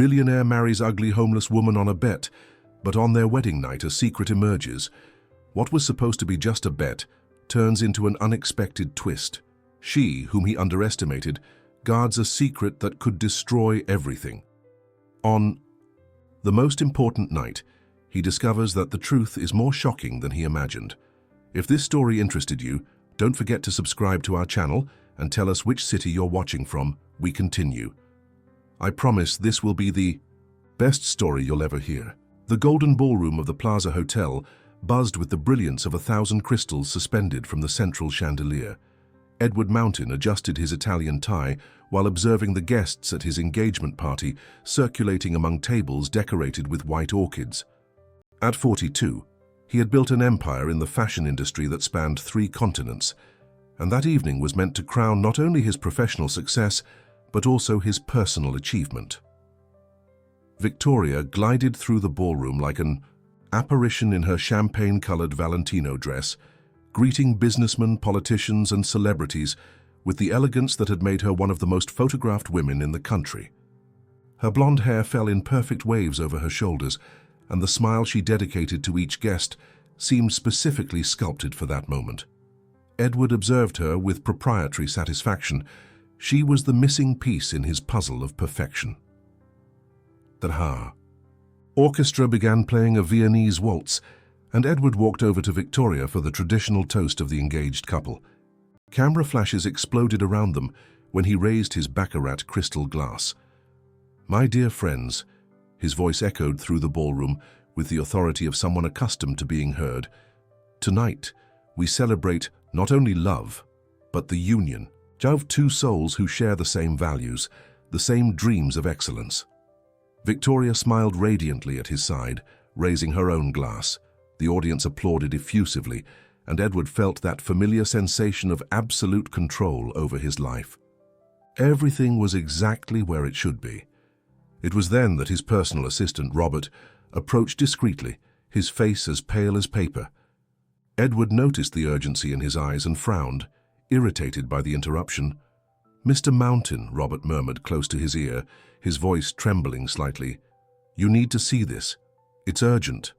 Billionaire marries ugly homeless woman on a bet, but on their wedding night a secret emerges. What was supposed to be just a bet turns into an unexpected twist. She, whom he underestimated, guards a secret that could destroy everything. On the most important night, he discovers that the truth is more shocking than he imagined. If this story interested you, don't forget to subscribe to our channel and tell us which city you're watching from. We continue. I promise this will be the best story you'll ever hear. The golden ballroom of the Plaza Hotel buzzed with the brilliance of 1,000 crystals suspended from the central chandelier. Edward Mountain adjusted his Italian tie while observing the guests at his engagement party circulating among tables decorated with white orchids. At 42, he had built an empire in the fashion industry that spanned 3 continents, and that evening was meant to crown not only his professional success, but also his personal achievement. Victoria glided through the ballroom like an apparition in her champagne-colored Valentino dress, greeting businessmen, politicians, and celebrities with the elegance that had made her one of the most photographed women in the country. Her blonde hair fell in perfect waves over her shoulders, and the smile she dedicated to each guest seemed specifically sculpted for that moment. Edward observed her with proprietary satisfaction. She was the missing piece in his puzzle of perfection. The orchestra began playing a Viennese waltz, and Edward walked over to Victoria for the traditional toast of the engaged couple. Camera flashes exploded around them when he raised his Baccarat crystal glass. "My dear friends," his voice echoed through the ballroom with the authority of someone accustomed to being heard. "Tonight, we celebrate not only love, but the union of 2 souls who share the same values, the same dreams of excellence." Victoria smiled radiantly at his side, raising her own glass. The audience applauded effusively, and Edward felt that familiar sensation of absolute control over his life. Everything was exactly where it should be. It was then that his personal assistant, Robert, approached discreetly, his face as pale as paper. Edward noticed the urgency in his eyes and frowned, irritated by the interruption. "Mr. Mountain," Robert murmured close to his ear, his voice trembling slightly. "You need to see this. It's urgent."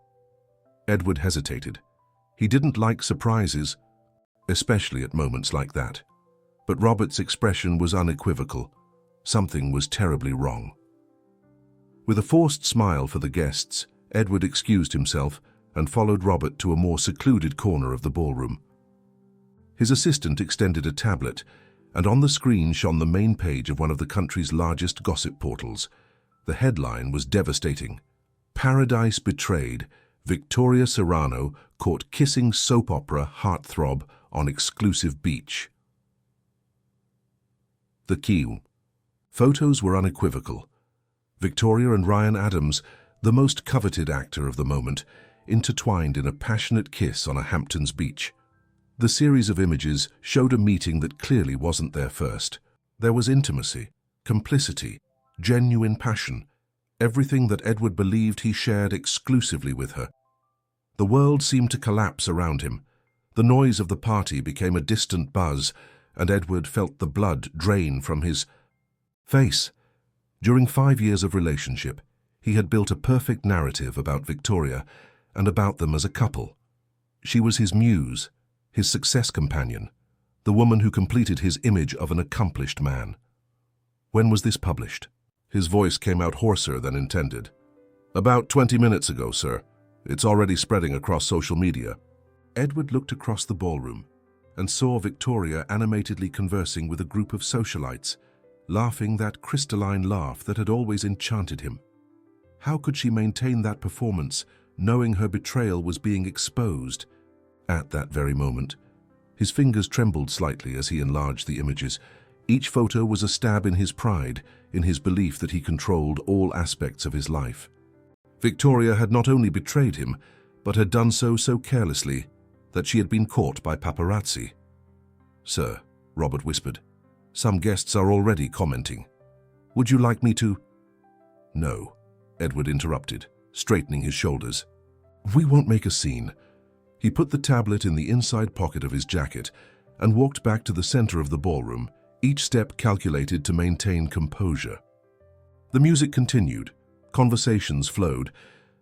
Edward hesitated. He didn't like surprises, especially at moments like that. But Robert's expression was unequivocal. Something was terribly wrong. With a forced smile for the guests, Edward excused himself and followed Robert to a more secluded corner of the ballroom. His assistant extended a tablet, and on the screen shone the main page of one of the country's largest gossip portals. The headline was devastating. "Paradise Betrayed. Victoria Serrano caught kissing soap opera heartthrob on exclusive beach." The key. Photos were unequivocal. Victoria and Ryan Adams, the most coveted actor of the moment, intertwined in a passionate kiss on a Hamptons beach. The series of images showed a meeting that clearly wasn't their first. There was intimacy, complicity, genuine passion, everything that Edward believed he shared exclusively with her. The world seemed to collapse around him. The noise of the party became a distant buzz, and Edward felt the blood drain from his face. During 5 years of relationship, he had built a perfect narrative about Victoria and about them as a couple. She was his muse, his success companion, the woman who completed his image of an accomplished man. When was this published? His voice came out hoarser than intended. "About 20 minutes ago, sir. It's already spreading across social media." Edward looked across the ballroom and saw Victoria animatedly conversing with a group of socialites, laughing that crystalline laugh that had always enchanted him. How could she maintain that performance, knowing her betrayal was being exposed? At that very moment, his fingers trembled slightly as he enlarged the images. Each photo was a stab in his pride, in his belief that he controlled all aspects of his life. Victoria had not only betrayed him, but had done so carelessly that she had been caught by paparazzi. "Sir," Robert whispered, "some guests are already commenting. Would you like me to—" "No," Edward interrupted, straightening his shoulders. "We won't make a scene." He put the tablet in the inside pocket of his jacket and walked back to the center of the ballroom, each step calculated to maintain composure. The music continued, conversations flowed,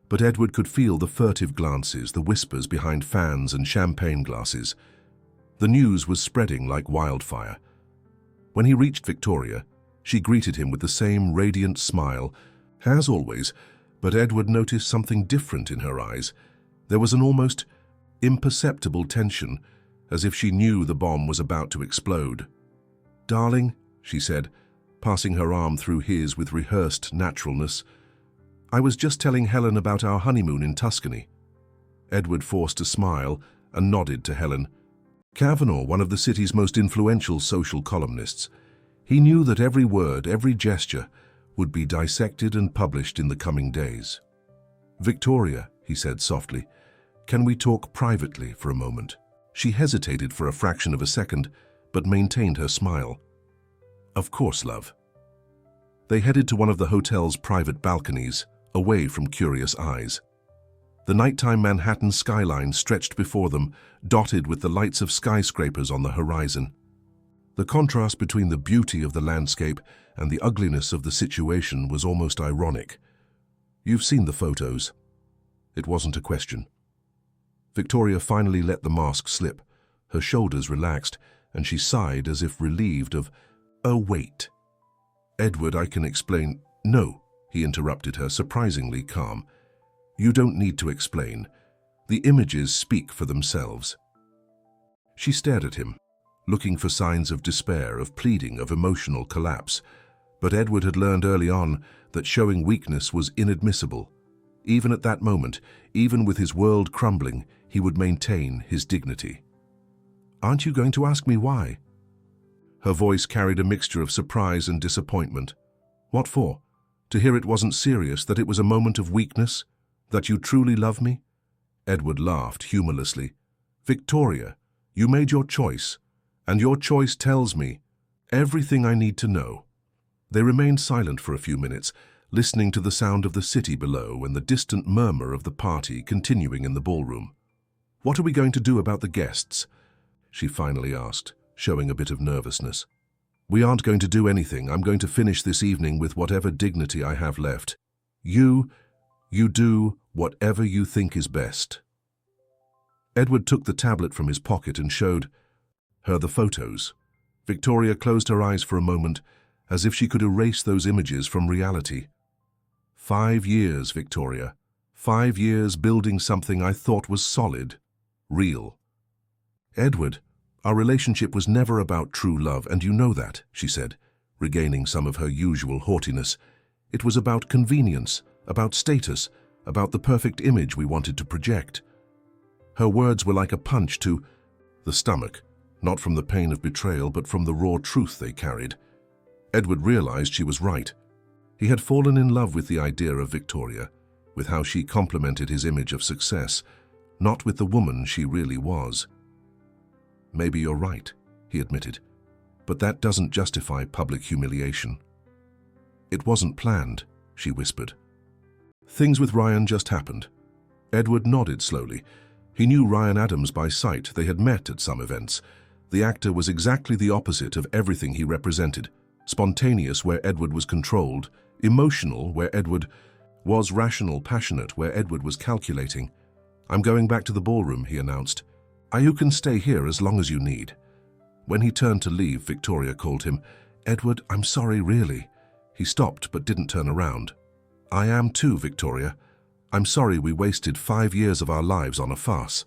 but Edward could feel the furtive glances, the whispers behind fans and champagne glasses. The news was spreading like wildfire. When he reached Victoria, she greeted him with the same radiant smile, as always, but Edward noticed something different in her eyes. There was an almost imperceptible tension, as if she knew the bomb was about to explode. "Darling," she said, passing her arm through his with rehearsed naturalness, "I was just telling Helen about our honeymoon in Tuscany." Edward forced a smile and nodded to Helen. Kavanagh, one of the city's most influential social columnists, he knew that every word, every gesture, would be dissected and published in the coming days. "Victoria," he said softly, "can we talk privately for a moment?" She hesitated for a fraction of a second, but maintained her smile. "Of course, love." They headed to one of the hotel's private balconies, away from curious eyes. The nighttime Manhattan skyline stretched before them, dotted with the lights of skyscrapers on the horizon. The contrast between the beauty of the landscape and the ugliness of the situation was almost ironic. "You've seen the photos." It wasn't a question. Victoria finally let the mask slip. Her shoulders relaxed, and she sighed as if relieved of, "Oh, wait. Edward, I can explain." "No," he interrupted her, surprisingly calm. "You don't need to explain. The images speak for themselves." She stared at him, looking for signs of despair, of pleading, of emotional collapse. But Edward had learned early on that showing weakness was inadmissible. Even at that moment, even with his world crumbling, he would maintain his dignity. "Aren't you going to ask me why?" Her voice carried a mixture of surprise and disappointment. "What for? To hear it wasn't serious, that it was a moment of weakness? That you truly love me?" Edward laughed humorlessly. "Victoria, you made your choice, and your choice tells me everything I need to know." They remained silent for a few minutes, listening to the sound of the city below and the distant murmur of the party continuing in the ballroom. "What are we going to do about the guests?" she finally asked, showing a bit of nervousness. "We aren't going to do anything. I'm going to finish this evening with whatever dignity I have left. You do whatever you think is best." Edward took the tablet from his pocket and showed her the photos. Victoria closed her eyes for a moment, as if she could erase those images from reality. 5 years, Victoria. 5 years building something I thought was solid, real. "Edward, our relationship was never about true love, and you know that," she said, regaining some of her usual haughtiness. "It was about convenience, about status, about the perfect image we wanted to project." Her words were like a punch to the stomach, not from the pain of betrayal, but from the raw truth they carried. Edward realized she was right. He had fallen in love with the idea of Victoria, with how she complemented his image of success, not with the woman she really was. "Maybe you're right," he admitted, "but that doesn't justify public humiliation." "It wasn't planned," she whispered. "Things with Ryan just happened." Edward nodded slowly. He knew Ryan Adams by sight. They had met at some events. The actor was exactly the opposite of everything he represented. Spontaneous where Edward was controlled, emotional where Edward was rational, passionate where Edward was calculating. "I'm going back to the ballroom," he announced. "You can stay here as long as you need." When he turned to leave, Victoria called him. "Edward, I'm sorry, really." He stopped but didn't turn around. "I am too, Victoria. I'm sorry we wasted 5 years of our lives on a farce."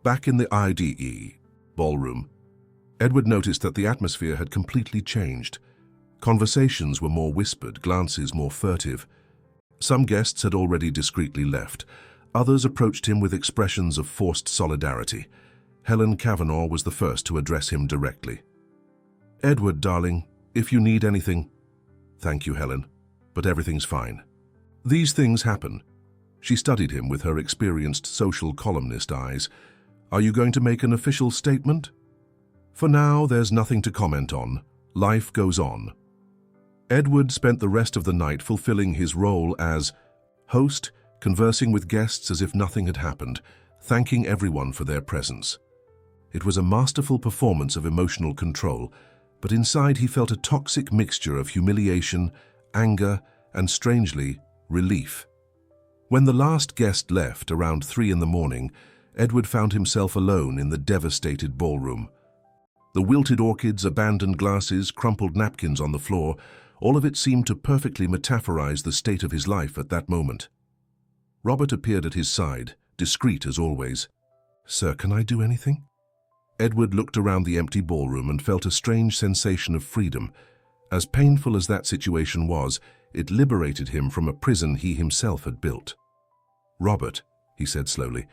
Back in the IDE ballroom, Edward noticed that the atmosphere had completely changed. Conversations were more whispered, glances more furtive. Some guests had already discreetly left. Others approached him with expressions of forced solidarity. Helen Kavanagh was the first to address him directly. "Edward, darling, if you need anything..." "Thank you, Helen, but everything's fine." These things happen. She studied him with her experienced social columnist eyes. "Are you going to make an official statement?" "For now, there's nothing to comment on. Life goes on." Edward spent the rest of the night fulfilling his role as host, conversing with guests as if nothing had happened, thanking everyone for their presence. It was a masterful performance of emotional control, but inside he felt a toxic mixture of humiliation, anger, and strangely, relief. When the last guest left around 3 in the morning, Edward found himself alone in the devastated ballroom. The wilted orchids, abandoned glasses, crumpled napkins on the floor, all of it seemed to perfectly metaphorize the state of his life at that moment. Robert appeared at his side, discreet as always. "Sir, can I do anything?" Edward looked around the empty ballroom and felt a strange sensation of freedom. As painful as that situation was, it liberated him from a prison he himself had built. "Robert," he said slowly,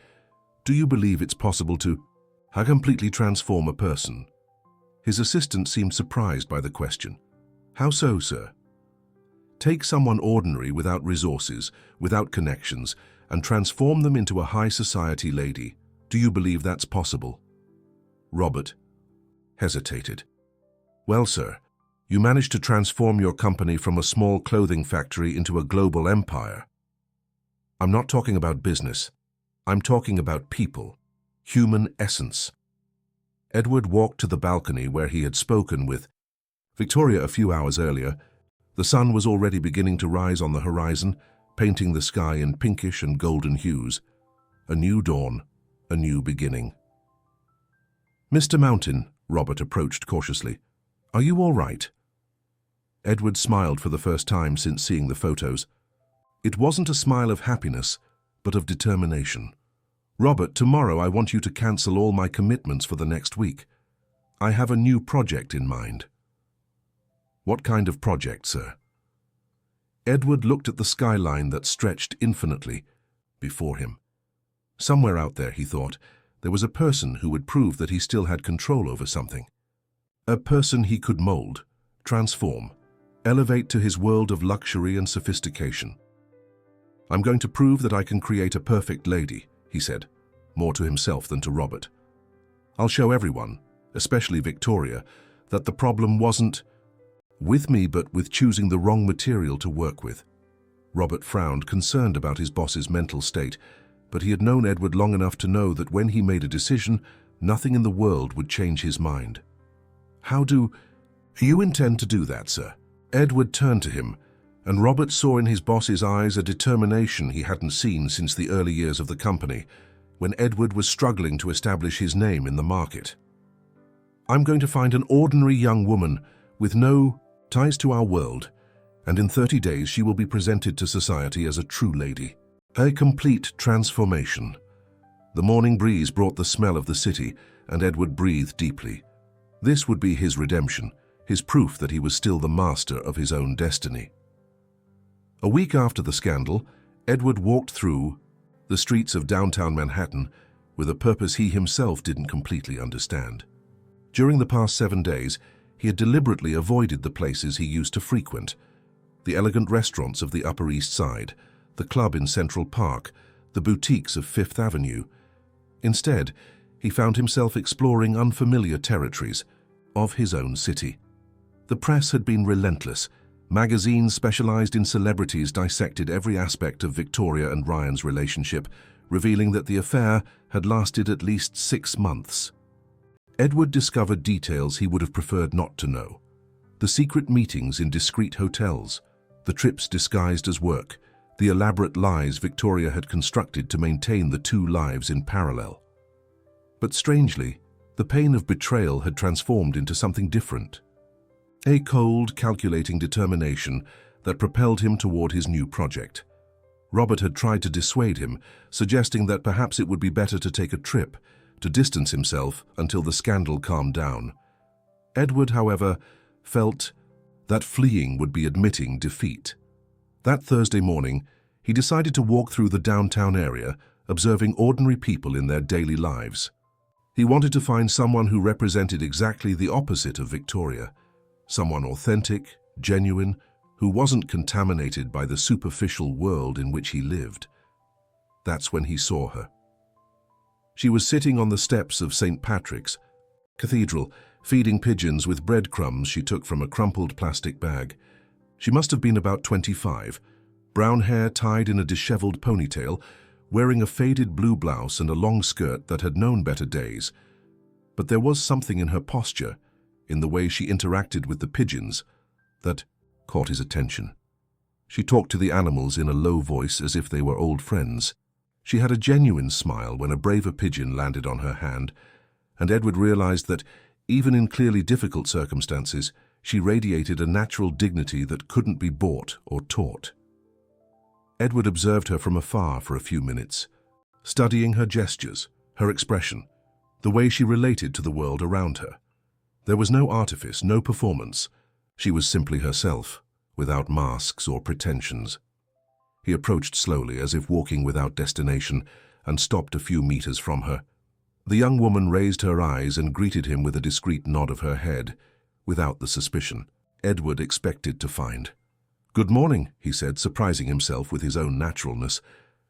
"do you believe it's possible to completely transform a person?" His assistant seemed surprised by the question. "How so, sir?" "Take someone ordinary without resources, without connections, and transform them into a high society lady. Do you believe that's possible?" Robert hesitated. "Well, sir, you managed to transform your company from a small clothing factory into a global empire. I'm not talking about business. I'm talking about people, human essence." Edward walked to the balcony where he had spoken with Victoria a few hours earlier. The sun was already beginning to rise on the horizon, painting the sky in pinkish and golden hues. A new dawn, a new beginning. "Mr. Mountain," Robert approached cautiously, "are you all right?" Edward smiled for the first time since seeing the photos. It wasn't a smile of happiness, but of determination. "Robert, tomorrow I want you to cancel all my commitments for the next week. I have a new project in mind." "What kind of project, sir?" Edward looked at the skyline that stretched infinitely before him. Somewhere out there, he thought, there was a person who would prove that he still had control over something. A person he could mold, transform, elevate to his world of luxury and sophistication. "I'm going to prove that I can create a perfect lady," he said, more to himself than to Robert. "I'll show everyone, especially Victoria, that the problem wasn't with me but with choosing the wrong material to work with." Robert frowned, concerned about his boss's mental state, but he had known Edward long enough to know that when he made a decision, nothing in the world would change his mind. "How do you intend to do that, sir?" Edward turned to him, and Robert saw in his boss's eyes a determination he hadn't seen since the early years of the company, when Edward was struggling to establish his name in the market. "I'm going to find an ordinary young woman with no ties to our world, and in 30 days she will be presented to society as a true lady. A complete transformation." The morning breeze brought the smell of the city, and Edward breathed deeply. This would be his redemption, his proof that he was still the master of his own destiny. A week after the scandal, Edward walked through the streets of downtown Manhattan with a purpose he himself didn't completely understand. During the past 7 days, he had deliberately avoided the places he used to frequent, the elegant restaurants of the Upper East Side, the club in Central Park, the boutiques of Fifth Avenue. Instead, he found himself exploring unfamiliar territories of his own city. The press had been relentless. Magazines specialized in celebrities dissected every aspect of Victoria and Ryan's relationship, revealing that the affair had lasted at least 6 months. Edward discovered details he would have preferred not to know. The secret meetings in discreet hotels, the trips disguised as work, the elaborate lies Victoria had constructed to maintain the two lives in parallel. But strangely, the pain of betrayal had transformed into something different. A cold, calculating determination that propelled him toward his new project. Robert had tried to dissuade him, suggesting that perhaps it would be better to take a trip, to distance himself until the scandal calmed down. Edward, however, felt that fleeing would be admitting defeat. That Thursday morning, he decided to walk through the downtown area, observing ordinary people in their daily lives. He wanted to find someone who represented exactly the opposite of Victoria, someone authentic, genuine, who wasn't contaminated by the superficial world in which he lived. That's when he saw her. She was sitting on the steps of St. Patrick's Cathedral, feeding pigeons with breadcrumbs she took from a crumpled plastic bag. She must have been about 25, brown hair tied in a disheveled ponytail, wearing a faded blue blouse and a long skirt that had known better days. But there was something in her posture, in the way she interacted with the pigeons, that caught his attention. She talked to the animals in a low voice as if they were old friends. She had a genuine smile when a braver pigeon landed on her hand, and Edward realized that, even in clearly difficult circumstances, she radiated a natural dignity that couldn't be bought or taught. Edward observed her from afar for a few minutes, studying her gestures, her expression, the way she related to the world around her. There was no artifice, no performance. She was simply herself, without masks or pretensions. He approached slowly, as if walking without destination, and stopped a few meters from her. The young woman raised her eyes and greeted him with a discreet nod of her head, without the suspicion Edward expected to find. "Good morning," he said, surprising himself with his own naturalness.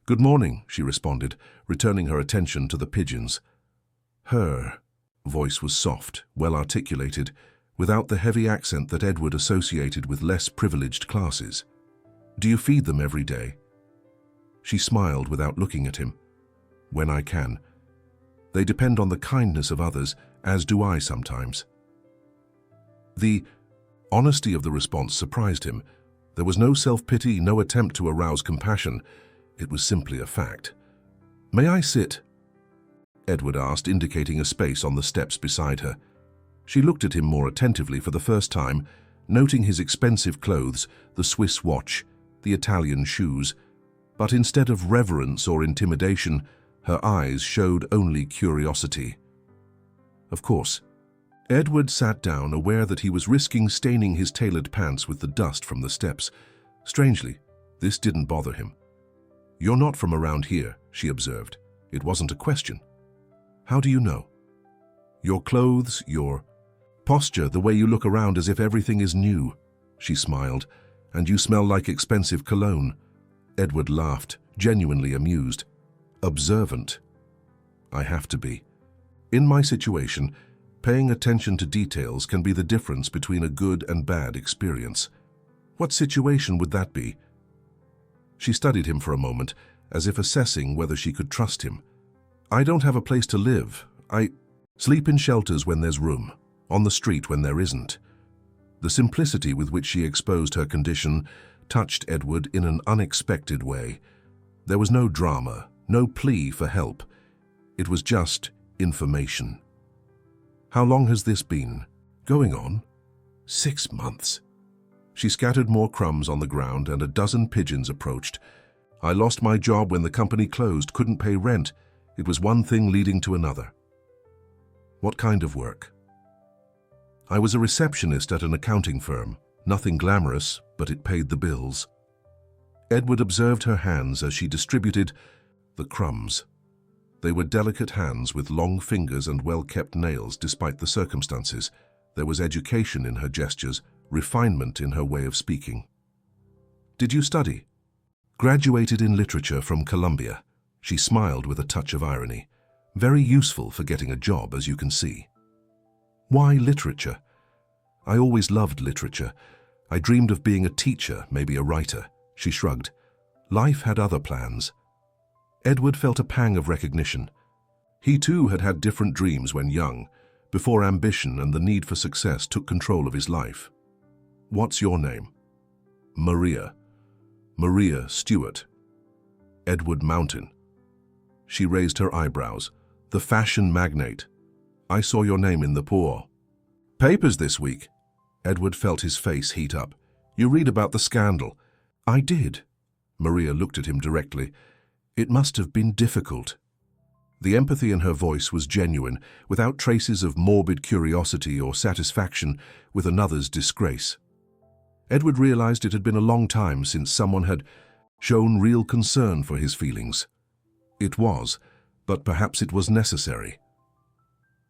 "Good morning," she responded, returning her attention to the pigeons. Her voice was soft, well articulated, without the heavy accent that Edward associated with less privileged classes. "Do you feed them every day?" She smiled without looking at him. "When I can. They depend on the kindness of others, as do I sometimes." The honesty of the response surprised him. There was no self-pity, no attempt to arouse compassion. It was simply a fact. "May I sit?" Edward asked, indicating a space on the steps beside her. She looked at him more attentively for the first time, noting his expensive clothes, the Swiss watch, the Italian shoes. But instead of reverence or intimidation, her eyes showed only curiosity. Of course. Edward sat down, aware that he was risking staining his tailored pants with the dust from the steps. Strangely, this didn't bother him. "You're not from around here," she observed. It wasn't a question. "How do you know?" "Your clothes, your posture, the way you look around as if everything is new." She smiled. "And you smell like expensive cologne." Edward laughed, genuinely amused. "Observant. I have to be. In my situation, paying attention to details can be the difference between a good and bad experience." "What situation would that be?" She studied him for a moment, as if assessing whether she could trust him. "I don't have a place to live. I sleep in shelters when there's room, on the street when there isn't." The simplicity with which she exposed her condition touched Edward in an unexpected way. There was no drama, no plea for help. It was just information. "How long has this been going on?" 6 months. She scattered more crumbs on the ground, and a dozen pigeons approached. "I lost my job when the company closed, couldn't pay rent. It was one thing leading to another." "What kind of work?" "I was a receptionist at an accounting firm. Nothing glamorous, but it paid the bills." Edward observed her hands as she distributed the crumbs. They were delicate hands with long fingers and well-kept nails despite the circumstances. There was education in her gestures, refinement in her way of speaking. "Did you study?" "Graduated in literature from Columbia." She smiled with a touch of irony. "Very useful for getting a job, as you can see." "Why literature?" "I always loved literature. I dreamed of being a teacher, maybe a writer." She shrugged. Life had other plans. Edward felt a pang of recognition. He too had had different dreams when young, before ambition and the need for success took control of his life. "What's your name?" "Maria." "Maria Stewart." "Edward Mountain." She raised her eyebrows. "The fashion magnate. I saw your name in the Poor papers this week." Edward felt his face heat up. "You read about the scandal." "I did." Maria looked at him directly. "It must have been difficult." The empathy in her voice was genuine, without traces of morbid curiosity or satisfaction with another's disgrace. Edward realized it had been a long time since someone had shown real concern for his feelings. It was, but perhaps it was necessary.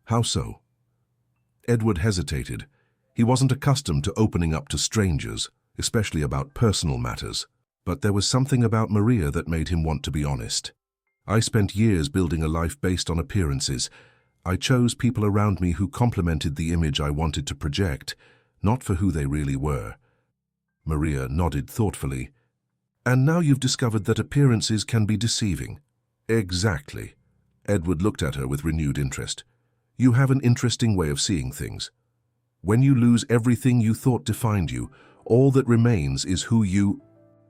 "How so?" Edward hesitated. He wasn't accustomed to opening up to strangers, especially about personal matters. But there was something about Maria that made him want to be honest. "I spent years building a life based on appearances. I chose people around me who complemented the image I wanted to project, not for who they really were." Maria nodded thoughtfully. "And now you've discovered that appearances can be deceiving." "Exactly." Edward looked at her with renewed interest. "You have an interesting way of seeing things." When you lose everything you thought defined you, all that remains is who you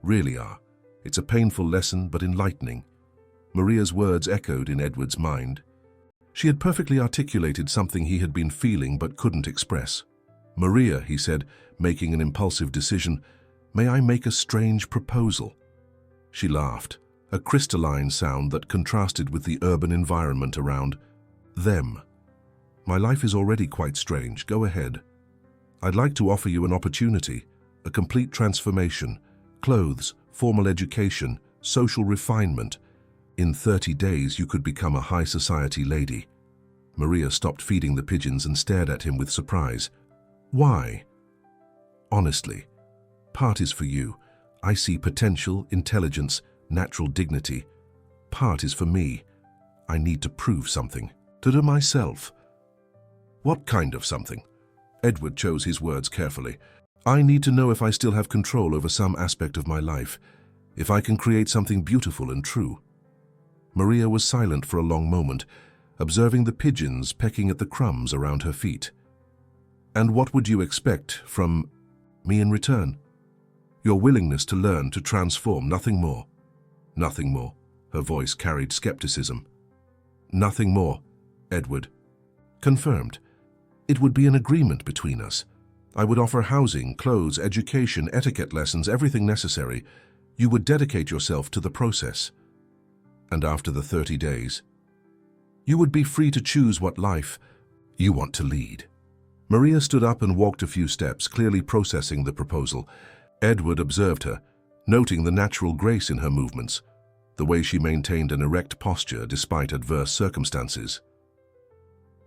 really are. It's a painful lesson, but enlightening. Maria's words echoed in Edward's mind. She had perfectly articulated something he had been feeling but couldn't express. "Maria," he said, making an impulsive decision, "may I make a strange proposal?" She laughed, a crystalline sound that contrasted with the urban environment around them. "My life is already quite strange. Go ahead. I'd like to offer you an opportunity, a complete transformation, clothes, formal education, social refinement. In 30 days you could become a high society lady." Maria stopped feeding the pigeons and stared at him with surprise. "Why?" "Honestly, part is for you. I see potential, intelligence, natural dignity. Part is for me. I need to prove something. To myself." "What kind of something?" Edward chose his words carefully. "I need to know if I still have control over some aspect of my life, if I can create something beautiful and true." Maria was silent for a long moment, observing the pigeons pecking at the crumbs around her feet. "And what would you expect from me in return?" "Your willingness to learn, to transform, nothing more." "Nothing more." Her voice carried skepticism. "Nothing more." Edward confirmed. "It would be an agreement between us. I would offer housing, clothes, education, etiquette lessons, everything necessary. You would dedicate yourself to the process. And after the 30 days, you would be free to choose what life you want to lead." Maria stood up and walked a few steps, clearly processing the proposal. Edward observed her, noting the natural grace in her movements, the way she maintained an erect posture despite adverse circumstances.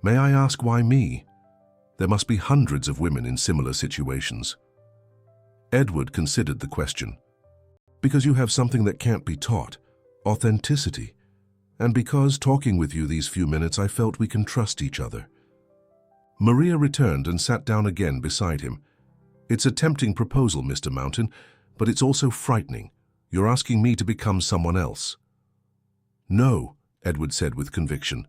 "May I ask why me? There must be hundreds of women in similar situations." Edward considered the question. "Because you have something that can't be taught, authenticity. And because, talking with you these few minutes, I felt we can trust each other." Maria returned and sat down again beside him. "It's a tempting proposal, Mr. Mountain, but it's also frightening. You're asking me to become someone else." "No," Edward said with conviction.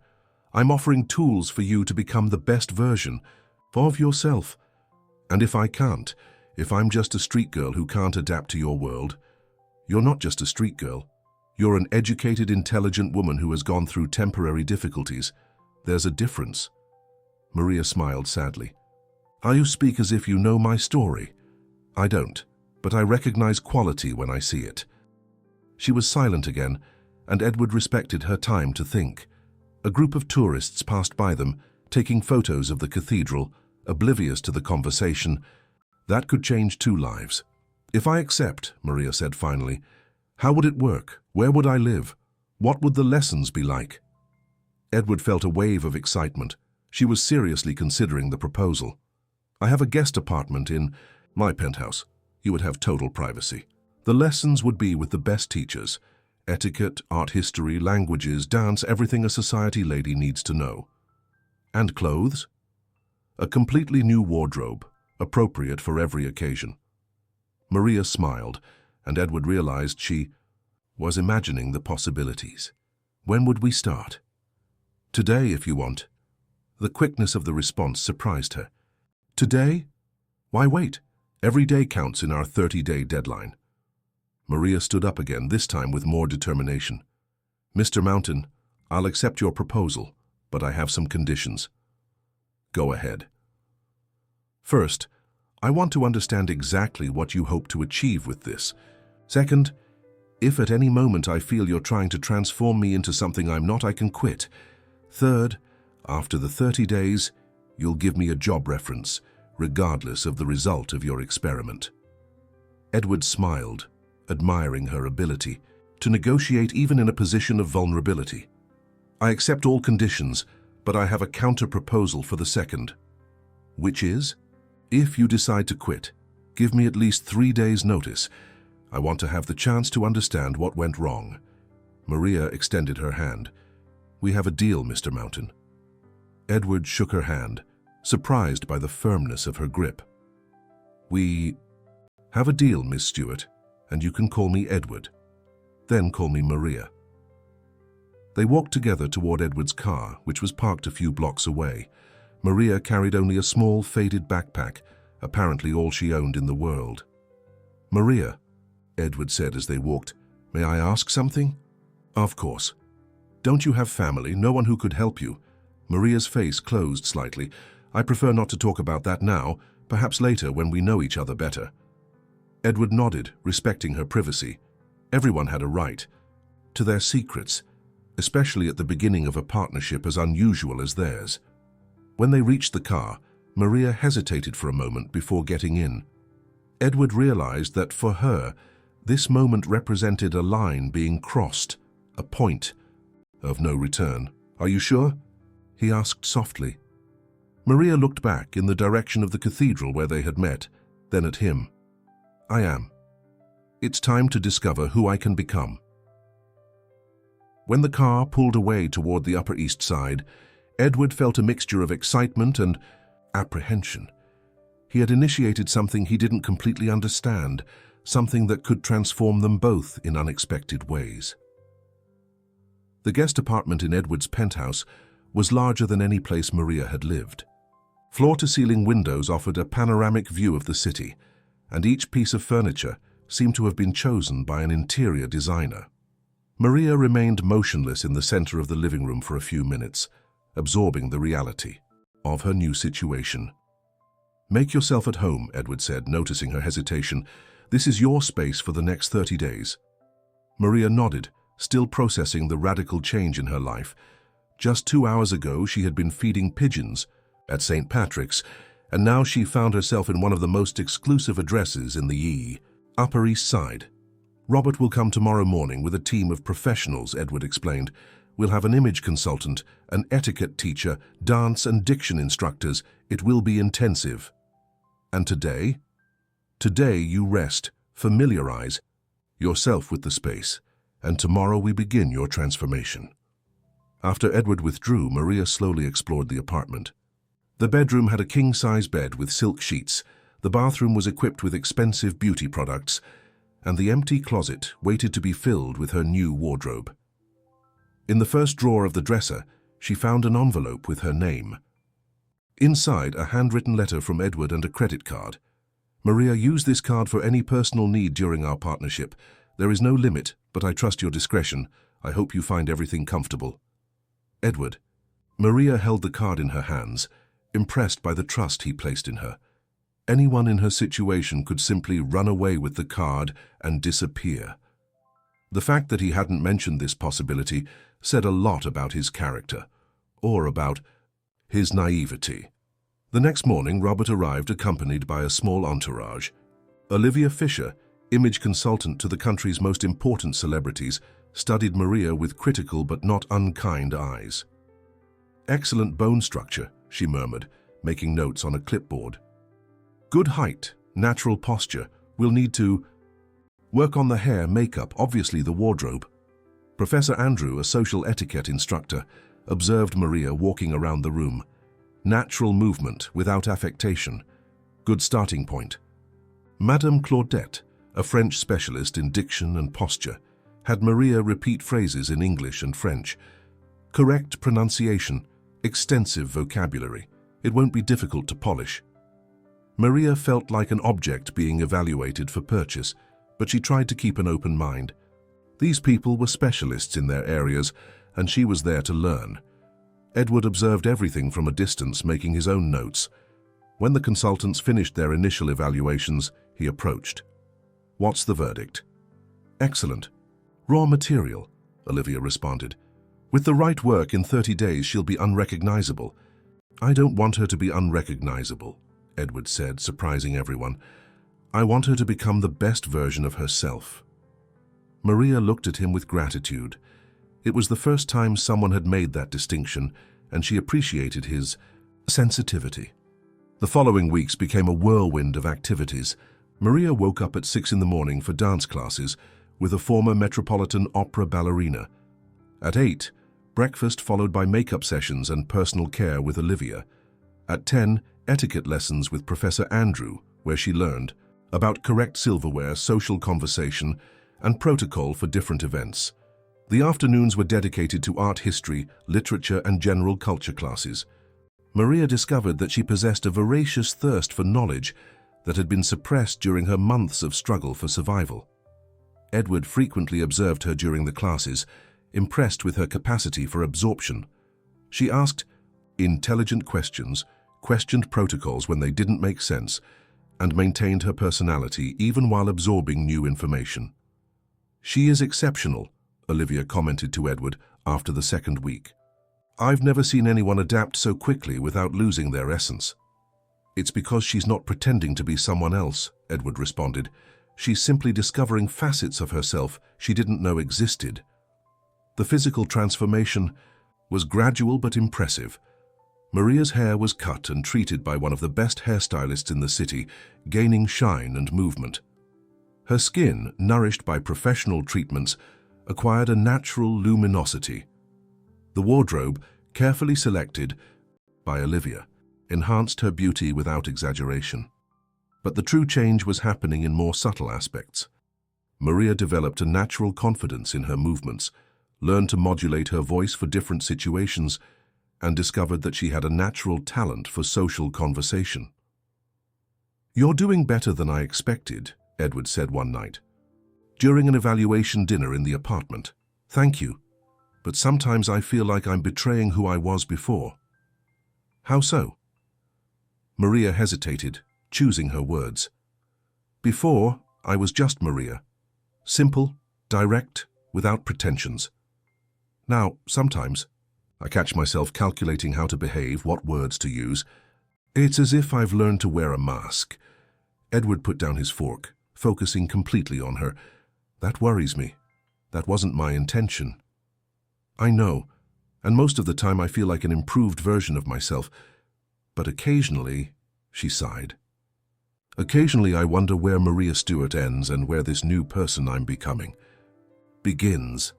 "I'm offering tools for you to become the best version of yourself. And if I can't, if I'm just a street girl who can't adapt to your world, you're not just a street girl. You're an educated, intelligent woman who has gone through temporary difficulties. There's a difference." Maria smiled sadly. "You speak as if you know my story." "I don't, but I recognize quality when I see it." She was silent again, and Edward respected her time to think. A group of tourists passed by them, taking photos of the cathedral, oblivious to the conversation. That could change two lives. "If I accept," Maria said finally, "how would it work? Where would I live? What would the lessons be like?" Edward felt a wave of excitement. She was seriously considering the proposal. "I have a guest apartment in my penthouse. You would have total privacy. The lessons would be with the best teachers. Etiquette, art history, languages, dance, everything a society lady needs to know. And clothes? A completely new wardrobe, appropriate for every occasion." Maria smiled, and Edward realized she was imagining the possibilities. "When would we start?" "Today, if you want." The quickness of the response surprised her. "Today? Why wait? Every day counts in our 30-day deadline." Maria stood up again, this time with more determination. "Mr. Mountain, I'll accept your proposal, but I have some conditions." "Go ahead." "First, I want to understand exactly what you hope to achieve with this. Second, if at any moment I feel you're trying to transform me into something I'm not, I can quit. Third, after the 30 days, you'll give me a job reference, regardless of the result of your experiment." Edward smiled, admiring her ability to negotiate even in a position of vulnerability. "I accept all conditions, but I have a counter-proposal for the second." "Which is?" "If you decide to quit, give me at least 3 days' notice. I want to have the chance to understand what went wrong." Maria extended her hand. "We have a deal, Mr. Mountain." Edward shook her hand, surprised by the firmness of her grip. "We have a deal, Miss Stewart, and you can call me Edward. Then call me Maria." They walked together toward Edward's car, which was parked a few blocks away. Maria carried only a small, faded backpack, apparently all she owned in the world. "Maria," Edward said as they walked, "may I ask something?" "Of course." "Don't you have family, no one who could help you?" Maria's face closed slightly. "I prefer not to talk about that now, perhaps later when we know each other better." Edward nodded, respecting her privacy. Everyone had a right to their secrets, especially at the beginning of a partnership as unusual as theirs. When they reached the car, Maria hesitated for a moment before getting in. Edward realized that for her, this moment represented a line being crossed, a point of no return. "Are you sure?" he asked softly. Maria looked back in the direction of the cathedral where they had met, then at him. "I am. It's time to discover who I can become." When the car pulled away toward the Upper East Side, Edward felt a mixture of excitement and apprehension. He had initiated something he didn't completely understand, something that could transform them both in unexpected ways. The guest apartment in Edward's penthouse was larger than any place Maria had lived. Floor-to-ceiling windows offered a panoramic view of the city, and each piece of furniture seemed to have been chosen by an interior designer. Maria remained motionless in the center of the living room for a few minutes, absorbing the reality of her new situation. "Make yourself at home," Edward said, noticing her hesitation. "This is your space for the next 30 days. Maria nodded, still processing the radical change in her life. Just 2 hours ago, she had been feeding pigeons at St. Patrick's, and now she found herself in one of the most exclusive addresses in the Upper East Side. "Robert will come tomorrow morning with a team of professionals," Edward explained. "We'll have an image consultant, an etiquette teacher, dance and diction instructors. It will be intensive." "And today?" "Today you rest, familiarize yourself with the space, and tomorrow we begin your transformation." After Edward withdrew, Maria slowly explored the apartment. The bedroom had a king-size bed with silk sheets, the bathroom was equipped with expensive beauty products, and the empty closet waited to be filled with her new wardrobe. In the first drawer of the dresser, she found an envelope with her name. Inside, a handwritten letter from Edward and a credit card. "Maria, use this card for any personal need during our partnership. There is no limit, but I trust your discretion. I hope you find everything comfortable. Edward." Maria held the card in her hands, impressed by the trust he placed in her. Anyone in her situation could simply run away with the card and disappear. The fact that he hadn't mentioned this possibility said a lot about his character, or about his naivety. The next morning, Robert arrived accompanied by a small entourage. Olivia Fisher, image consultant to the country's most important celebrities, studied Maria with critical but not unkind eyes. "Excellent bone structure," she murmured, making notes on a clipboard. "Good height, natural posture. We'll need to work on the hair, makeup, obviously the wardrobe." Professor Andrew, a social etiquette instructor, observed Maria walking around the room. Natural movement, without affectation. Good starting point. Madame Claudette, a French specialist in diction and posture, had Maria repeat phrases in English and French. Correct pronunciation, extensive vocabulary. It won't be difficult to polish. Maria felt like an object being evaluated for purchase, but she tried to keep an open mind. These people were specialists in their areas, and she was there to learn. Edward observed everything from a distance, making his own notes. When the consultants finished their initial evaluations, he approached. "What's the verdict?" "Excellent. Raw material," Olivia responded. "With the right work, in 30 days she'll be unrecognizable." "I don't want her to be unrecognizable," Edward said, surprising everyone. "I want her to become the best version of herself." Maria looked at him with gratitude. It was the first time someone had made that distinction, and she appreciated his sensitivity. The following weeks became a whirlwind of activities. Maria woke up at 6 in the morning for dance classes with a former Metropolitan Opera ballerina. At 8, breakfast followed by makeup sessions and personal care with Olivia. At 10, etiquette lessons with Professor Andrew, where she learned about correct silverware, social conversation, and protocol for different events. The afternoons were dedicated to art history, literature, and general culture classes. Maria discovered that she possessed a voracious thirst for knowledge that had been suppressed during her months of struggle for survival. Edward frequently observed her during the classes, impressed with her capacity for absorption. She asked intelligent questions, questioned protocols when they didn't make sense, and maintained her personality even while absorbing new information. "She is exceptional," Olivia commented to Edward after the second week. "I've never seen anyone adapt so quickly without losing their essence." "It's because she's not pretending to be someone else," Edward responded. "She's simply discovering facets of herself she didn't know existed." The physical transformation was gradual but impressive. Maria's hair was cut and treated by one of the best hairstylists in the city, gaining shine and movement. Her skin, nourished by professional treatments, acquired a natural luminosity. The wardrobe, carefully selected by Olivia, enhanced her beauty without exaggeration. But the true change was happening in more subtle aspects. Maria developed a natural confidence in her movements, learned to modulate her voice for different situations, and discovered that she had a natural talent for social conversation. "You're doing better than I expected," Edward said one night, during an evaluation dinner in the apartment. "Thank you, but sometimes I feel like I'm betraying who I was before." "How so?" Maria hesitated, choosing her words. "Before, I was just Maria. Simple, direct, without pretensions. Now, sometimes, I catch myself calculating how to behave, what words to use. It's as if I've learned to wear a mask." Edward put down his fork, focusing completely on her. "That worries me. That wasn't my intention." "I know, and most of the time I feel like an improved version of myself. But occasionally," she sighed, "occasionally I wonder where Maria Stewart ends and where this new person I'm becoming begins."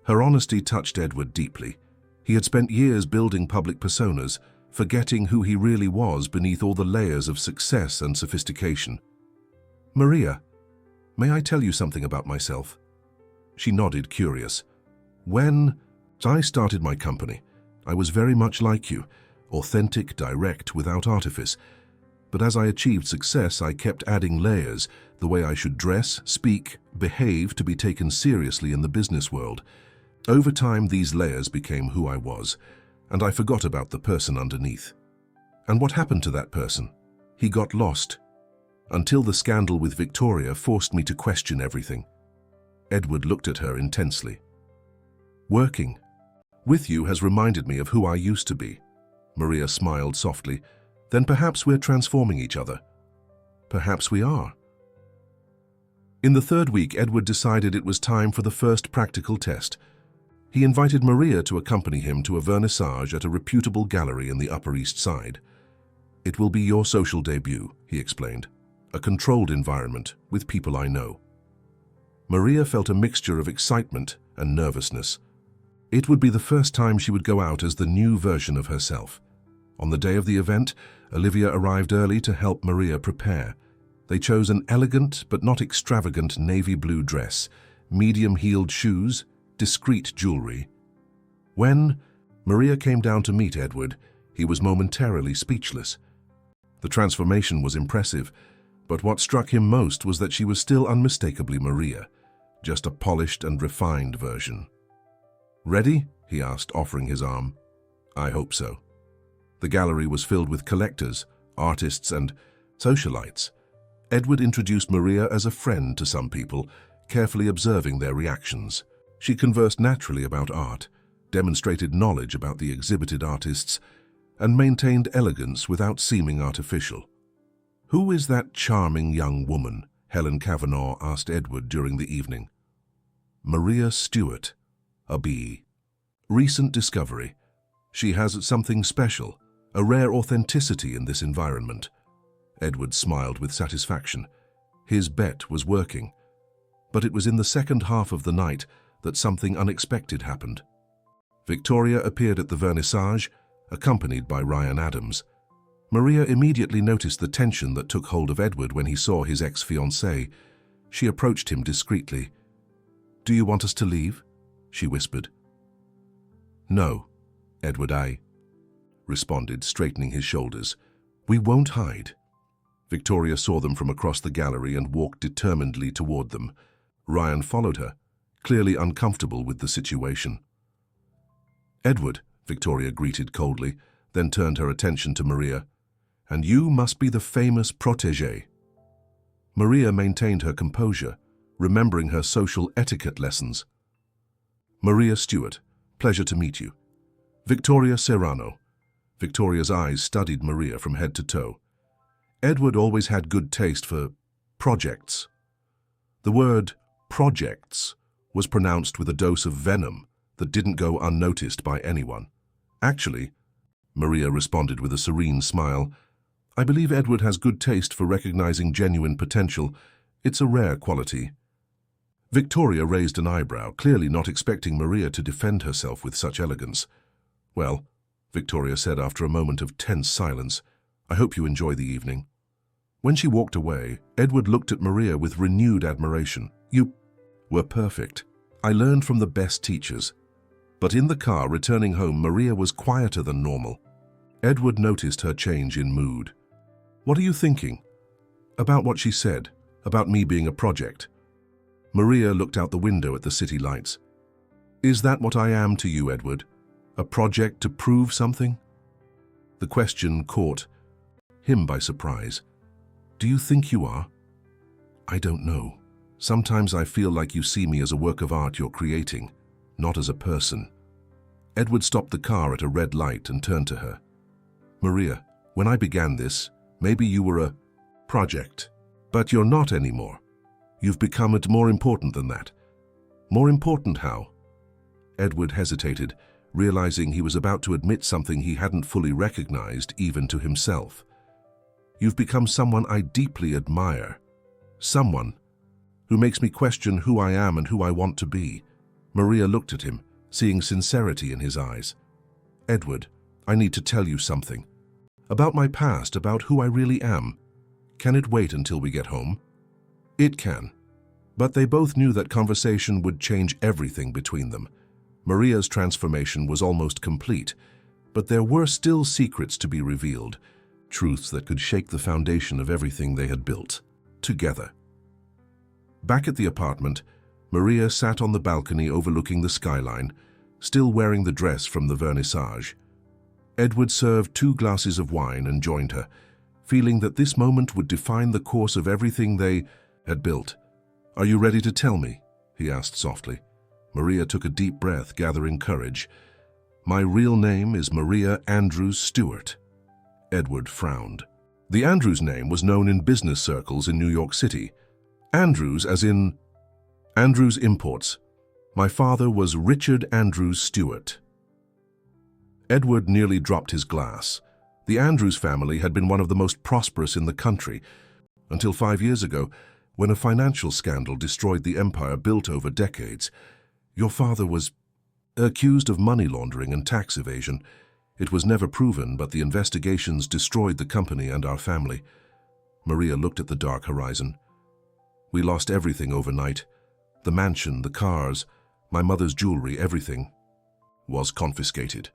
Her honesty touched Edward deeply. He had spent years building public personas, forgetting who he really was beneath all the layers of success and sophistication. "Maria, may I tell you something about myself?" She nodded, curious. "When I started my company, I was very much like you, authentic, direct, without artifice. But as I achieved success, I kept adding layers, the way I should dress, speak, behave to be taken seriously in the business world. Over time, these layers became who I was, and I forgot about the person underneath. And what happened to that person? He got lost, until the scandal with Victoria forced me to question everything." Edward looked at her intensely. "Working with you has reminded me of who I used to be." Maria smiled softly. "Then perhaps we're transforming each other." "Perhaps we are." In the third week, Edward decided it was time for the first practical test. He invited Maria to accompany him to a vernissage at a reputable gallery in the Upper East Side. "It will be your social debut," he explained. "A controlled environment, with people I know." Maria felt a mixture of excitement and nervousness. It would be the first time she would go out as the new version of herself. On the day of the event, Olivia arrived early to help Maria prepare. They chose an elegant but not extravagant navy blue dress, medium-heeled shoes, discreet jewelry. When Maria came down to meet Edward, he was momentarily speechless. The transformation was impressive, but what struck him most was that she was still unmistakably Maria, just a polished and refined version. "Ready?" he asked, offering his arm. "I hope so." The gallery was filled with collectors, artists, and socialites. Edward introduced Maria as a friend to some people, carefully observing their reactions. She conversed naturally about art, demonstrated knowledge about the exhibited artists, and maintained elegance without seeming artificial. "Who is that charming young woman?" Helen Kavanagh asked Edward during the evening. "Maria Stewart, a B. Recent discovery. She has something special, a rare authenticity in this environment." Edward smiled with satisfaction. His bet was working. But it was in the second half of the night that something unexpected happened. Victoria appeared at the vernissage, accompanied by Ryan Adams. Maria immediately noticed the tension that took hold of Edward when he saw his ex-fiancée. She approached him discreetly. "Do you want us to leave?" she whispered. "No, Edward. responded, straightening his shoulders. We won't hide. Victoria saw them from across the gallery and walked determinedly toward them. Ryan followed her, clearly uncomfortable with the situation. Edward, Victoria greeted coldly, then turned her attention to Maria. And you must be the famous protégé. Maria maintained her composure, remembering her social etiquette lessons. Maria Stewart, pleasure to meet you. Victoria Serrano. Victoria's eyes studied Maria from head to toe. Edward always had good taste for projects. The word projects was pronounced with a dose of venom that didn't go unnoticed by anyone. Actually, Maria responded with a serene smile, I believe Edward has good taste for recognizing genuine potential. It's a rare quality. Victoria raised an eyebrow, clearly not expecting Maria to defend herself with such elegance. Well, Victoria said after a moment of tense silence, I hope you enjoy the evening. When she walked away, Edward looked at Maria with renewed admiration. You were perfect. I learned from the best teachers. But in the car returning home, Maria was quieter than normal. Edward noticed her change in mood. What are you thinking? About what she said, about me being a project. Maria looked out the window at the city lights. Is that what I am to you, Edward? A project to prove something? The question caught him by surprise. Do you think you are? I don't know. Sometimes I feel like you see me as a work of art you're creating, not as a person. Edward stopped the car at a red light and turned to her. Maria, when I began this, maybe you were a project, but you're not anymore. You've become more important than that. More important how? Edward hesitated, realizing he was about to admit something he hadn't fully recognized even to himself. You've become someone I deeply admire. Someone who makes me question who I am and who I want to be. Maria looked at him, seeing sincerity in his eyes. Edward, I need to tell you something. About my past, about who I really am. Can it wait until we get home? It can. But they both knew that conversation would change everything between them. Maria's transformation was almost complete, but there were still secrets to be revealed, truths that could shake the foundation of everything they had built, together. Back at the apartment, Maria sat on the balcony overlooking the skyline, still wearing the dress from the vernissage. Edward served 2 glasses of wine and joined her, feeling that this moment would define the course of everything they had built. Are you ready to tell me? He asked softly. Maria took a deep breath, gathering courage. My real name is Maria Andrews Stewart. Edward frowned. The Andrews name was known in business circles in New York City. Andrews as in Andrews Imports. My father was Richard Andrews Stewart. Edward nearly dropped his glass. The Andrews family had been one of the most prosperous in the country, until 5 years ago, when a financial scandal destroyed the empire built over decades. Your father was accused of money laundering and tax evasion. It was never proven, but the investigations destroyed the company and our family. Maria looked at the dark horizon. We lost everything overnight. The mansion, the cars, my mother's jewelry, everything was confiscated.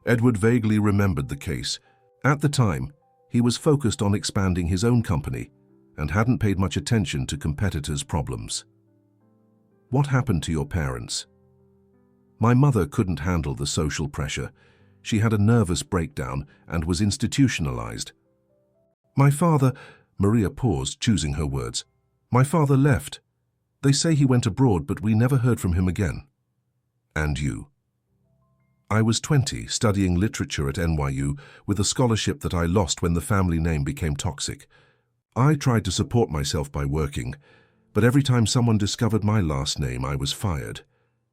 Edward vaguely remembered the case. At the time, he was focused on expanding his own company and hadn't paid much attention to competitors' problems. What happened to your parents? My mother couldn't handle the social pressure. She had a nervous breakdown and was institutionalized. My father, Maria paused, choosing her words. My father left. They say he went abroad, but we never heard from him again. And you? I was 20, studying literature at NYU with a scholarship that I lost when the family name became toxic. I tried to support myself by working, but every time someone discovered my last name, I was fired.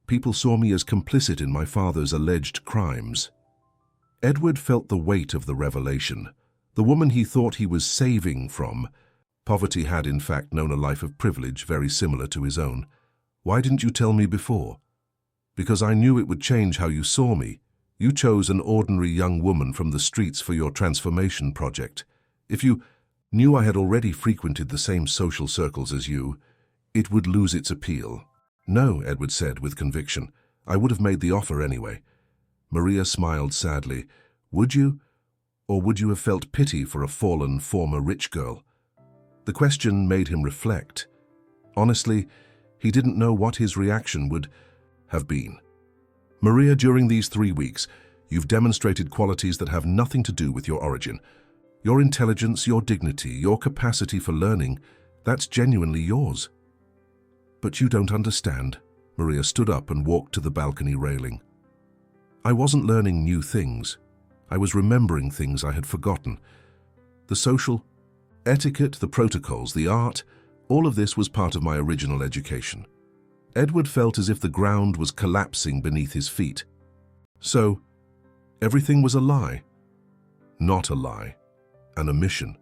People saw me as complicit in my father's alleged crimes. Edward felt the weight of the revelation. The woman he thought he was saving from. Poverty had, in fact, known a life of privilege very similar to his own. Why didn't you tell me before? Because I knew it would change how you saw me. You chose an ordinary young woman from the streets for your transformation project. If you knew I had already frequented the same social circles as you, it would lose its appeal. No, Edward said with conviction. I would have made the offer anyway. Maria smiled sadly. Would you? Or would you have felt pity for a fallen former rich girl? The question made him reflect. Honestly, he didn't know what his reaction would have been. Maria, during these 3 weeks, you've demonstrated qualities that have nothing to do with your origin. Your intelligence, your dignity, your capacity for learning, that's genuinely yours. But you don't understand. Maria stood up and walked to the balcony railing. I wasn't learning new things. I was remembering things I had forgotten. The social etiquette, the protocols, the art, all of this was part of my original education. Edward felt as if the ground was collapsing beneath his feet. So, everything was a lie. Not a lie, an omission.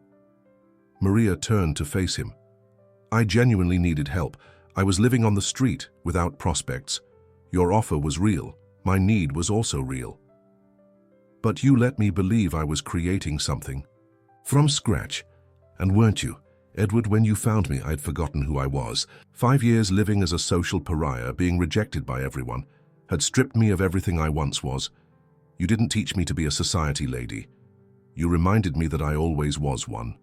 Maria turned to face him. I genuinely needed help. I was living on the street, without prospects. Your offer was real. My need was also real. But you let me believe I was creating something. From scratch. And weren't you, Edward, when you found me, I'd forgotten who I was. 5 years living as a social pariah, being rejected by everyone, had stripped me of everything I once was. You didn't teach me to be a society lady. You reminded me that I always was one.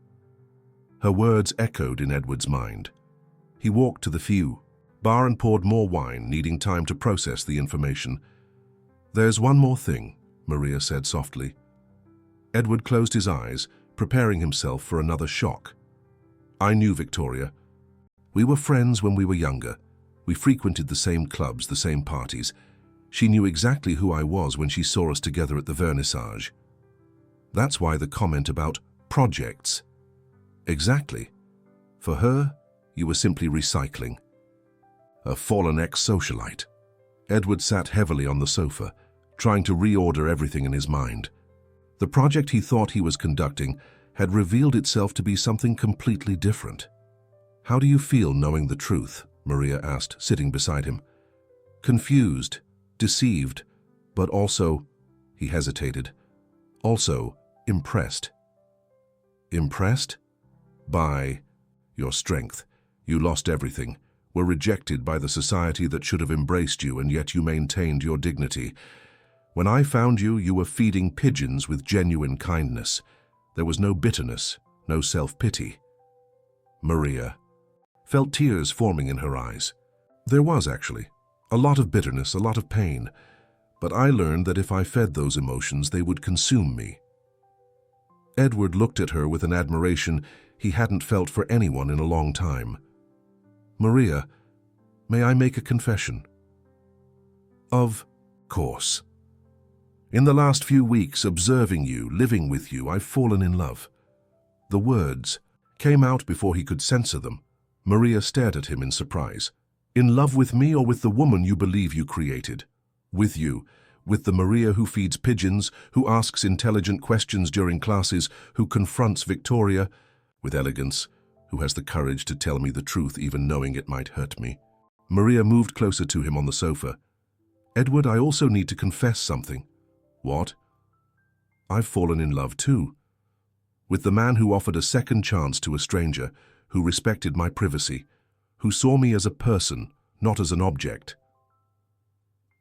Her words echoed in Edward's mind. He walked to the bar and poured more wine, needing time to process the information. There's one more thing, Maria said softly. Edward closed his eyes, preparing himself for another shock. I knew Victoria. We were friends when we were younger. We frequented the same clubs, the same parties. She knew exactly who I was when she saw us together at the vernissage. That's why the comment about projects. Exactly. For her, you were simply recycling. A fallen ex-socialite. Edward sat heavily on the sofa, trying to reorder everything in his mind. The project he thought he was conducting had revealed itself to be something completely different. How do you feel knowing the truth? Maria asked, sitting beside him. Confused, deceived, but also, he hesitated, also impressed. Impressed? By your strength. You lost everything, were rejected by the society that should have embraced you, and yet you maintained your dignity. When I found you, you were feeding pigeons with genuine kindness. There was no bitterness, no self-pity. Maria felt tears forming in her eyes. There was, actually, a lot of bitterness, a lot of pain. But I learned that if I fed those emotions, they would consume me. Edward looked at her with an admiration he hadn't felt for anyone in a long time. Maria, may I make a confession? Of course. In the last few weeks, observing you, living with you, I've fallen in love. The words came out before he could censor them. Maria stared at him in surprise. In love with me or with the woman you believe you created? With you, with the Maria who feeds pigeons, who asks intelligent questions during classes, who confronts Victoria with elegance, who has the courage to tell me the truth even knowing it might hurt me. Maria moved closer to him on the sofa. Edward, I also need to confess something. What? I've fallen in love too. With the man who offered a second chance to a stranger, who respected my privacy, who saw me as a person, not as an object.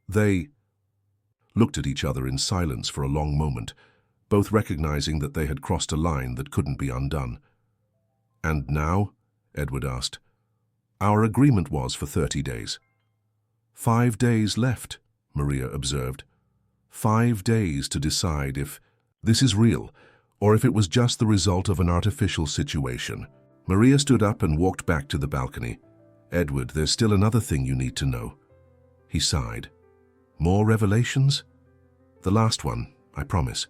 They looked at each other in silence for a long moment, both recognizing that they had crossed a line that couldn't be undone. And now? Edward asked. Our agreement was for 30 days. 5 days left, Maria observed. 5 days to decide if this is real, or if it was just the result of an artificial situation. Maria stood up and walked back to the balcony. Edward, there's still another thing you need to know. He sighed. More revelations? The last one, I promise.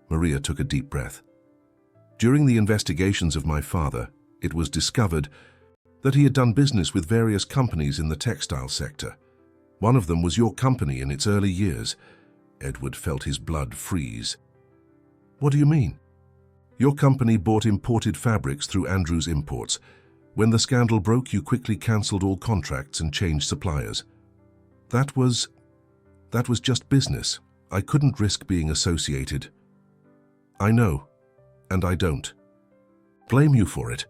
Maria took a deep breath. During the investigations of my father, it was discovered that he had done business with various companies in the textile sector. One of them was your company in its early years. Edward felt his blood freeze. What do you mean? Your company bought imported fabrics through Andrew's Imports. When the scandal broke, you quickly cancelled all contracts and changed suppliers. That was just business. I couldn't risk being associated. I know, and I don't blame you for it.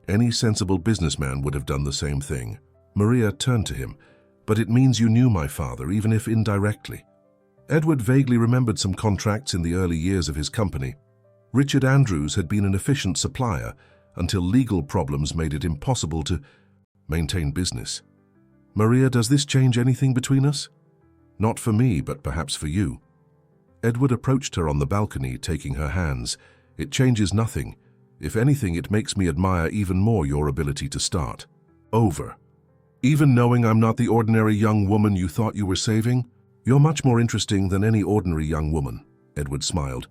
Any sensible businessman would have done the same thing. Maria turned to him. But it means you knew my father, even if indirectly. Edward vaguely remembered some contracts in the early years of his company. Richard Andrews had been an efficient supplier until legal problems made it impossible to maintain business. Maria, does this change anything between us? Not for me, but perhaps for you. Edward approached her on the balcony, taking her hands. It changes nothing. If anything, it makes me admire even more your ability to start over. Even knowing I'm not the ordinary young woman you thought you were saving, you're much more interesting than any ordinary young woman, Edward smiled.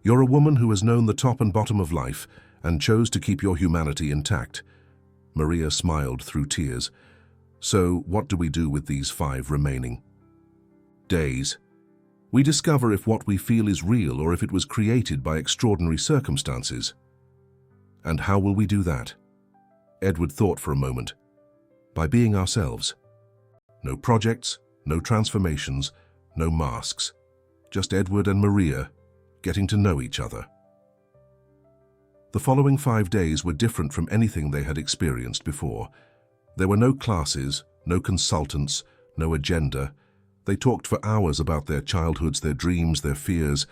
You're a woman who has known the top and bottom of life and chose to keep your humanity intact. Maria smiled through tears. So, what do we do with these 5 remaining days? We discover if what we feel is real or if it was created by extraordinary circumstances. And how will we do that? Edward thought for a moment. By being ourselves. No projects, no transformations, no masks. Just Edward and Maria getting to know each other. The following 5 days were different from anything they had experienced before. There were no classes, no consultants, no agenda. They talked for hours about their childhoods, their dreams, their fears.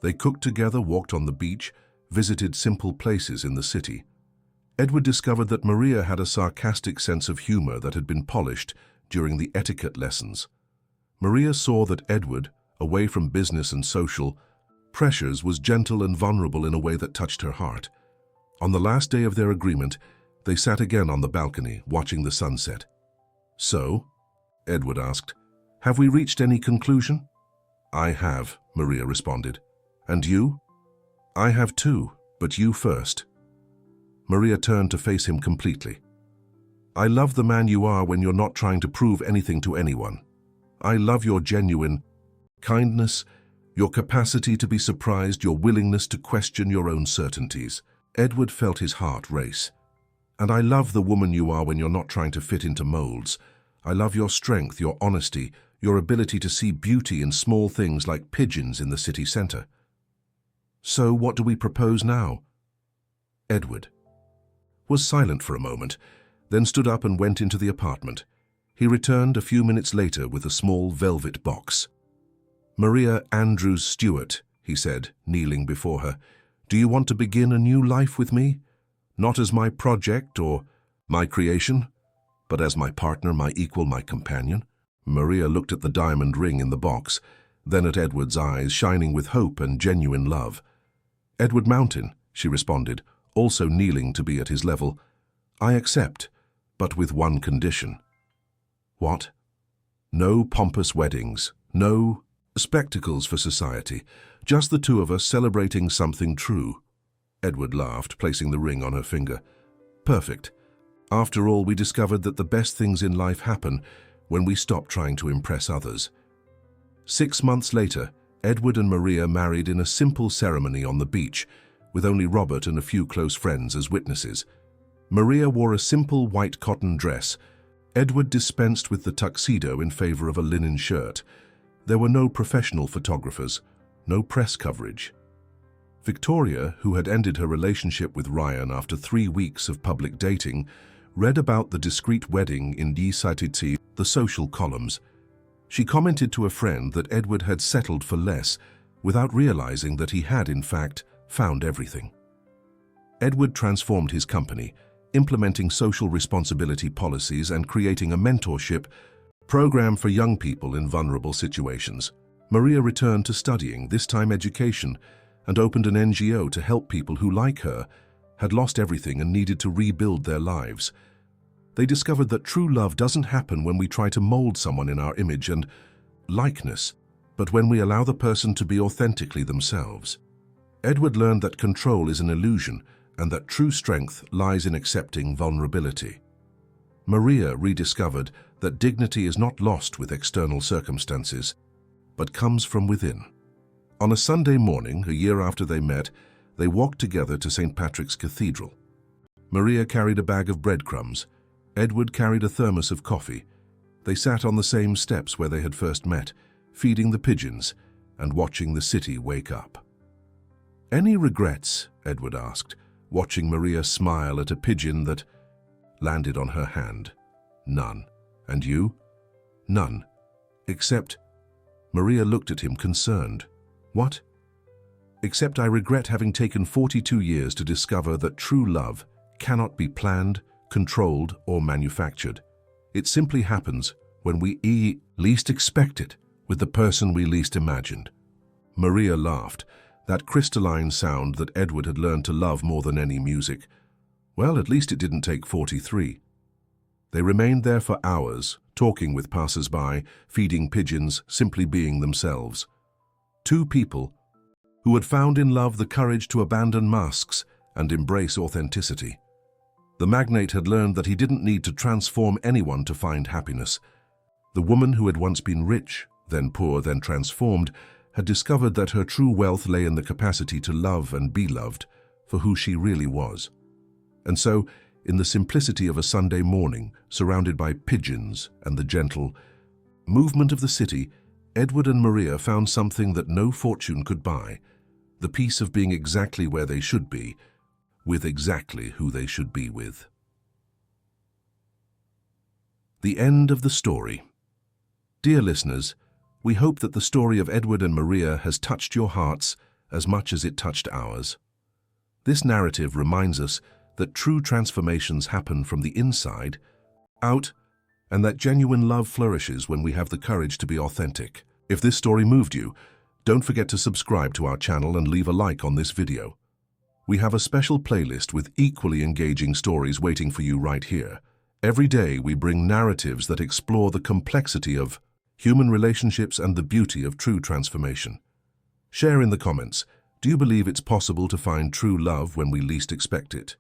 They cooked together, walked on the beach, visited simple places in the city. Edward discovered that Maria had a sarcastic sense of humor that had been polished during the etiquette lessons. Maria saw that Edward, away from business and social pressures, was gentle and vulnerable in a way that touched her heart. On the last day of their agreement, they sat again on the balcony, watching the sunset. So, Edward asked, have we reached any conclusion? I have, Maria responded. And you? I have too, but you first. Maria turned to face him completely. I love the man you are when you're not trying to prove anything to anyone. I love your genuine kindness, your capacity to be surprised, your willingness to question your own certainties. Edward felt his heart race. And I love the woman you are when you're not trying to fit into molds. I love your strength, your honesty, your ability to see beauty in small things like pigeons in the city center. So what do we propose now? Edward was silent for a moment, then stood up and went into the apartment. He returned a few minutes later with a small velvet box. Maria Andrews Stewart, he said, kneeling before her, do you want to begin a new life with me? Not as my project or my creation, but as my partner, my equal, my companion. Maria looked at the diamond ring in the box, then at Edward's eyes, shining with hope and genuine love. Edward Mountain, she responded, also kneeling to be at his level. I accept, but with one condition. What? No pompous weddings, no spectacles for society, just the two of us celebrating something true. Edward laughed, placing the ring on her finger. Perfect. After all, we discovered that the best things in life happen when we stop trying to impress others. 6 months later, Edward and Maria married in a simple ceremony on the beach, with only Robert and a few close friends as witnesses. Maria wore a simple white cotton dress. Edward dispensed with the tuxedo in favor of a linen shirt. There were no professional photographers, no press coverage. Victoria, who had ended her relationship with Ryan after 3 weeks of public dating, read about the discreet wedding in Die Zeitung, the social columns. She commented to a friend that Edward had settled for less, without realizing that he had, in fact, found everything. Edward transformed his company, implementing social responsibility policies and creating a mentorship program for young people in vulnerable situations. Maria returned to studying, this time education, and opened an NGO to help people who, like her, had lost everything and needed to rebuild their lives. They discovered that true love doesn't happen when we try to mold someone in our image and likeness, but when we allow the person to be authentically themselves. Edward learned that control is an illusion and that true strength lies in accepting vulnerability. Maria rediscovered that dignity is not lost with external circumstances, but comes from within. On a Sunday morning, a year after they met, they walked together to St. Patrick's Cathedral. Maria carried a bag of breadcrumbs. Edward carried a thermos of coffee. They sat on the same steps where they had first met, feeding the pigeons and watching the city wake up. Any regrets? Edward asked, watching Maria smile at a pigeon that landed on her hand. None. And you? None. Except... Maria looked at him concerned. What? Except I regret having taken 42 years to discover that true love cannot be planned, controlled, or manufactured. It simply happens when we least expect it, with the person we least imagined. Maria laughed, that crystalline sound that Edward had learned to love more than any music. Well, at least it didn't take 43. They remained there for hours, talking with passers-by, feeding pigeons, simply being themselves. Two people who had found in love the courage to abandon masks and embrace authenticity. The magnate had learned that he didn't need to transform anyone to find happiness. The woman who had once been rich, then poor, then transformed, had discovered that her true wealth lay in the capacity to love and be loved for who she really was. And so, in the simplicity of a Sunday morning, surrounded by pigeons and the gentle movement of the city, Edward and Maria found something that no fortune could buy, the peace of being exactly where they should be, with exactly who they should be with. The end of the story. Dear listeners, we hope that the story of Edward and Maria has touched your hearts as much as it touched ours. This narrative reminds us that true transformations happen from the inside out, and that genuine love flourishes when we have the courage to be authentic. If this story moved you, don't forget to subscribe to our channel and leave a like on this video. We have a special playlist with equally engaging stories waiting for you right here. Every day we bring narratives that explore the complexity of human relationships and the beauty of true transformation. Share in the comments, do you believe it's possible to find true love when we least expect it?